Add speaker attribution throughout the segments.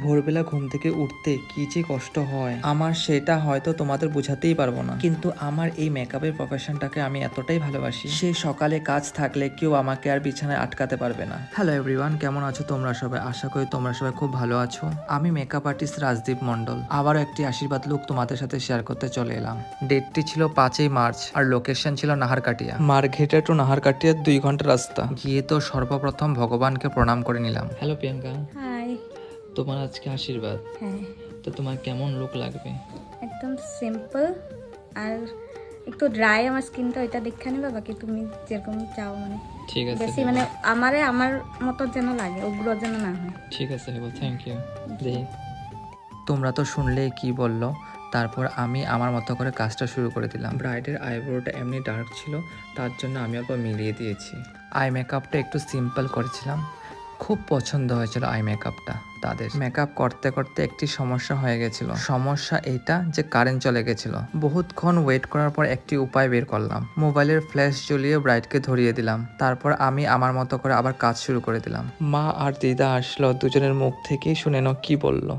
Speaker 1: ভোরবেলা ঘুম থেকে উঠতে কি যে কষ্ট হয় আমার, সেটা হয়তো তোমাদের বোঝাতেই পারবো না। কিন্তু আমার এই মেকআপের প্রফেশনটাকে আমি এতটাই ভালোবাসি, সে সকালে কাজ থাকলে কেউ আমাকে আর বিছানায় আটকাতে পারবে না। হ্যালো এভরিওয়ান, কেমন আছো তোমরা সবাই? আশা করি তোমরা সবাই খুব ভালো আছো। আমি মেকআপ আর্টিস্ট রাজদীপ মন্ডল আবারও একটি আশীর্বাদ লুক তোমাদের সাথে শেয়ার করতে চলে এলাম। ডেটটি ছিল 5ই মার্চ আর লোকেশন ছিল নাহারকাটিয়া। মার্ঘেটা টু নাহারকাটিয়া 2 ঘন্টা রাস্তা। গিয়ে তো সর্বপ্রথম ভগবানকে প্রণাম করে নিলাম। হ্যালো প্রিয়াঙ্কা।
Speaker 2: হাই।
Speaker 1: তোমার আজকে আশীর্বাদ,
Speaker 2: হ্যাঁ,
Speaker 1: তো তোমার কেমন লুক লাগবে?
Speaker 2: একদম সিম্পল আর একটু ড্রাই আমার স্কিনটা, ওইটা দেখে নিবা। বাকি তুমি যেরকম চাও, মানে
Speaker 1: ঠিক আছে
Speaker 2: বেশি মানে আমার মতো যেন লাগে, উগ্র যেন না হয়।
Speaker 1: ঠিক আছে হেবল, থ্যাংক ইউ। তোমরা তো শুনলে কি বললো। তারপর আমি আমার মতো করে কাজটা শুরু করে দিলাম। ব্রাইডের আইব্রোটা এমনি ডার্ক ছিল, তার জন্য আমি অল্প মিলিয়ে দিয়েছি। আই মেকআপটা একটু সিম্পল করেছিলাম। খুব পছন্দ হয়েছিল আই মেকআপটা তাদের। মেকআপ করতে করতে একটি সমস্যা হয়ে গেছিল। সমস্যা এইটা যে কারেন্ট চলে গেছিল। বহুতক্ষণ ওয়েট করার পর একটি উপায় বের করলাম। মোবাইলের ফ্ল্যাশ জ্বলিয়ে ব্রাইডকে ধরিয়ে দিলাম। তারপর আমি আমার মতো করে আবার কাজ শুরু করে দিলাম। মা আর দিদা আসলো, দুজনের মুখ থেকেই শুনে নাও কি বললো।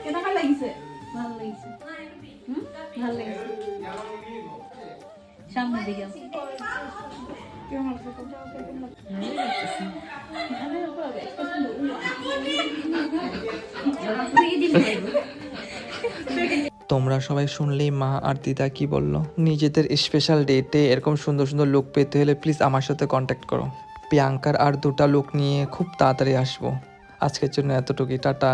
Speaker 2: কেমন লাগিছে? ভালো লাগিছে। ভালো লাগিছে। সামনে দিকে
Speaker 1: তোমরা সবাই শুনলেই মা আর দিদা কি বললো। নিজেদের স্পেশাল ডেটে এরকম সুন্দর সুন্দর লুক পেতে হলে প্লিজ আমার সাথে কন্ট্যাক্ট করো। প্রিয়াঙ্কার আর 2টা লুক নিয়ে খুব তাড়াতাড়ি আসবো। আজকের জন্য এতটুকুই, টাটা।